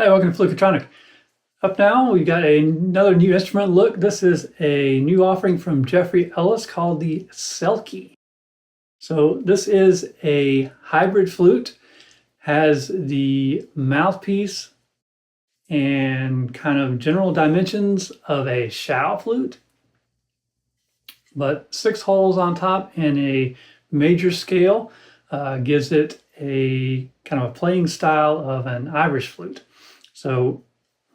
Hi, welcome to Fluketronic. Up now, we've got another new instrument. Look, this is a new offering from Geoffrey Ellis called the Selkie. So this is a hybrid flute, has the mouthpiece and kind of general dimensions of a xiao flute, but 6 holes on top and a major scale gives it a kind of a playing style of an Irish flute. So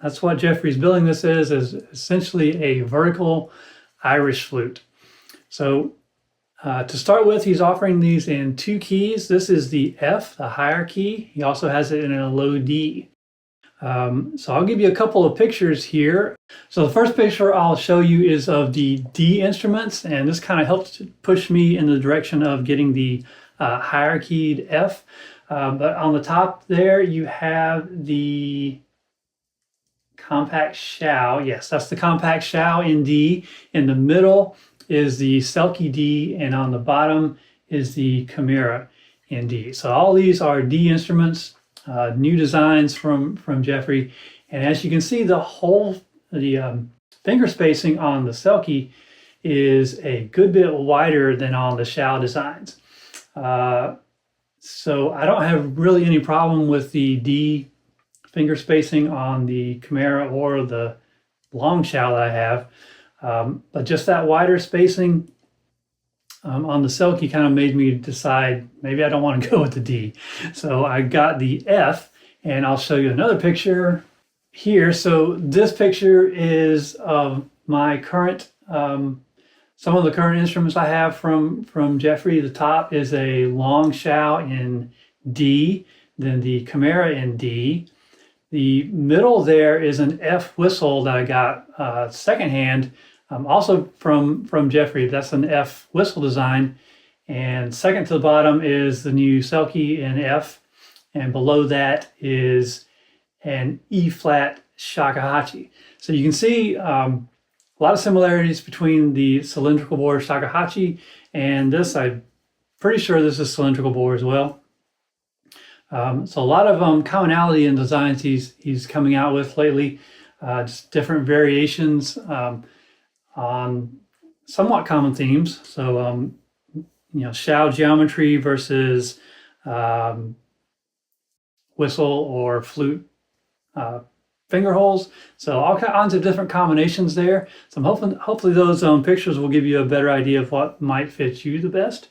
that's what Geoffrey's billing this is essentially a vertical Irish flute. So to start with, he's offering these in 2 keys. This is the F, the higher key. He also has it in a low D. So I'll give you a couple of pictures here. So the first picture I'll show you is of the D instruments, and this kind of helps push me in the direction of getting the higher keyed F. But on the top there, you have the compact xiao. Yes, that's the compact xiao in D. In the middle is the Selkie D, and on the bottom is the chimera in D. So all these are D instruments, new designs from Geoffrey. And as you can see, the finger spacing on the Selkie is a good bit wider than on the xiao designs. So I don't have really any problem with the D finger spacing on the chimera or the long xiao that I have, but just that wider spacing on the Selkie kind of made me decide maybe I don't want to go with the D. So I got the F, and I'll show you another picture here. So this picture is of my current, some of the current instruments I have from Geoffrey. The top is a long xiao in D, then the chimera in D. The middle there is an F whistle that I got secondhand, also from Geoffrey. That's an F whistle design. And second to the bottom is the new Selkie in F. And below that is an E-flat shakuhachi. So you can see a lot of similarities between the cylindrical bore shakuhachi and this. I'm pretty sure this is cylindrical bore as well. So a lot of commonality in designs he's coming out with lately, just different variations on somewhat common themes. So you know, xiao geometry versus whistle or flute finger holes. So all kinds of different combinations there. So I'm hopefully those pictures will give you a better idea of what might fit you the best.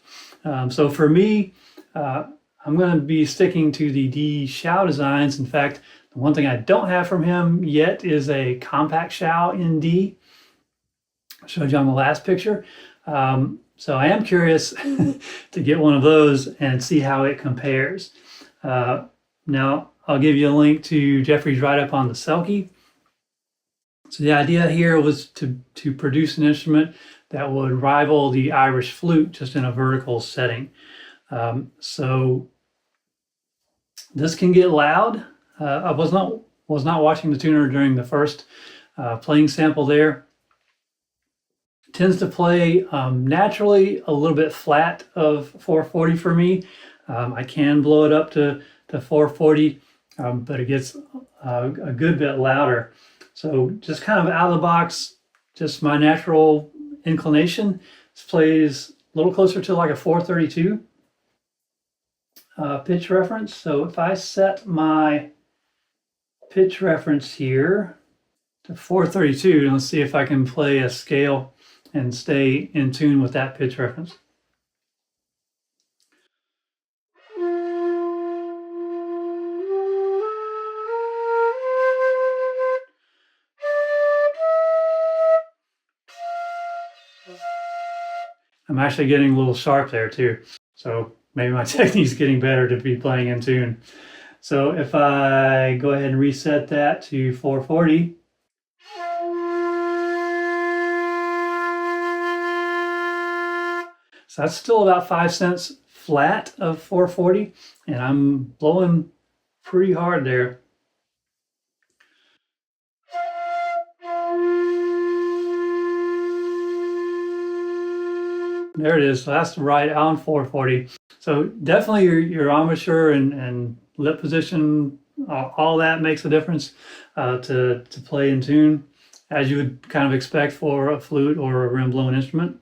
So for me, I'm going to be sticking to the D xiao designs. In fact, the one thing I don't have from him yet is a compact xiao in D. I showed you on the last picture. So I am curious to get one of those and see how it compares. Now, I'll give you a link to Geoffrey's write-up on the Selkie. So the idea here was to produce an instrument that would rival the Irish flute just in a vertical setting. So this can get loud. I was not watching the tuner during the first playing sample there. It tends to play naturally a little bit flat of 440 for me. I can blow it up to 440, but it gets a good bit louder. So just kind of out of the box, just my natural inclination. This plays a little closer to like a 432 pitch reference. So if I set my pitch reference here to 432, let's see if I can play a scale and stay in tune with that pitch reference. I'm actually getting a little sharp there too. So maybe my technique's getting better to be playing in tune. So if I go ahead and reset that to 440, so that's still about 5 cents flat of 440, and I'm blowing pretty hard there. There it is. So that's right on 440. So definitely your embouchure and lip position all that makes a difference to play in tune, as you would kind of expect for a flute or a rim blown instrument.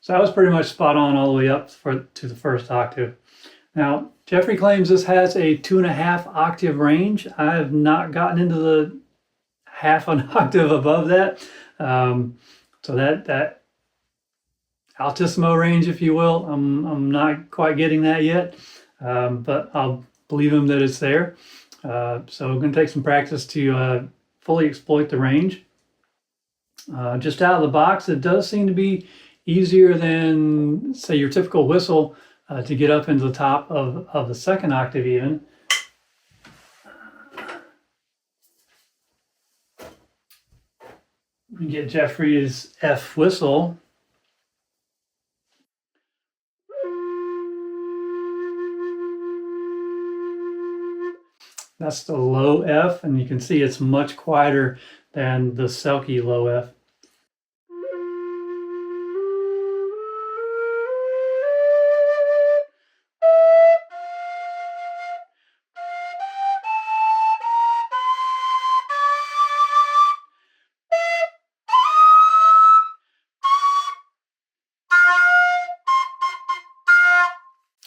So that was pretty much spot on all the way up to the first octave. Now, Geoffrey claims this has a 2.5 octave range. I have not gotten into the half an octave above that. So that altissimo range, if you will, I'm not quite getting that yet, but I'll believe him that it's there. So I'm going to take some practice to fully exploit the range. Just out of the box, it does seem to be easier than, say, your typical whistle to get up into the top of the second octave even. We get Geoffrey's F whistle. That's the low F, and you can see it's much quieter than the Selkie low F.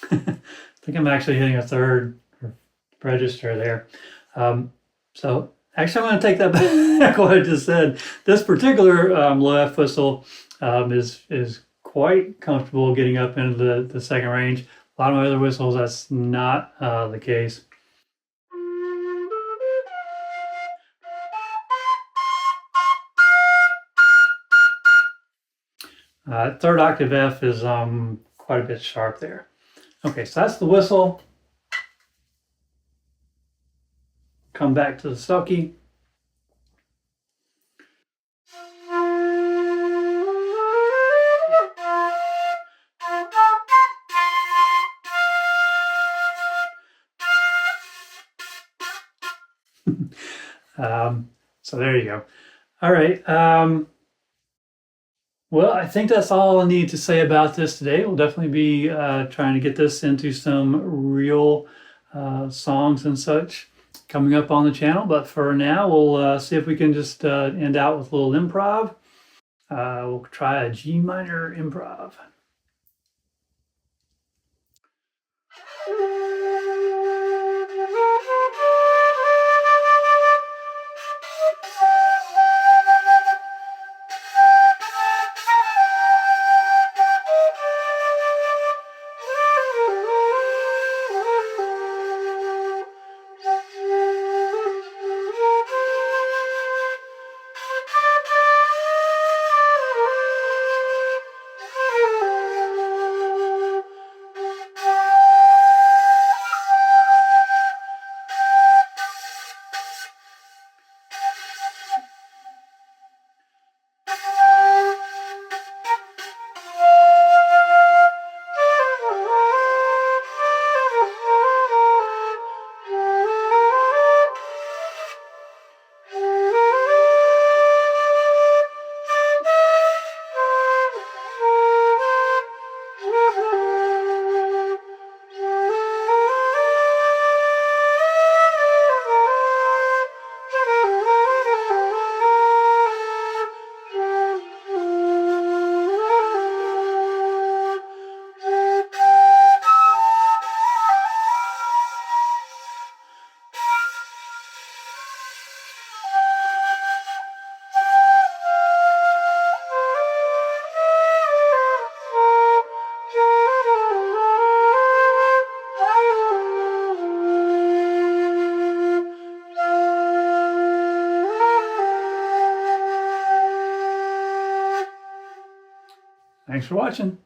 I think I'm actually hitting a third register there. So actually I'm going to take that back what I just said. This particular low F whistle is quite comfortable getting up into the second range. A lot of my other whistles, that's not the case. Third octave F is quite a bit sharp there. Okay, so that's the whistle. Come back to the Selkie. So there you go. All right. Well, I think that's all I need to say about this today. We'll definitely be trying to get this into some real songs and such coming up on the channel. But for now, we'll see if we can just end out with a little improv. We'll try a G minor improv. Thanks for watching.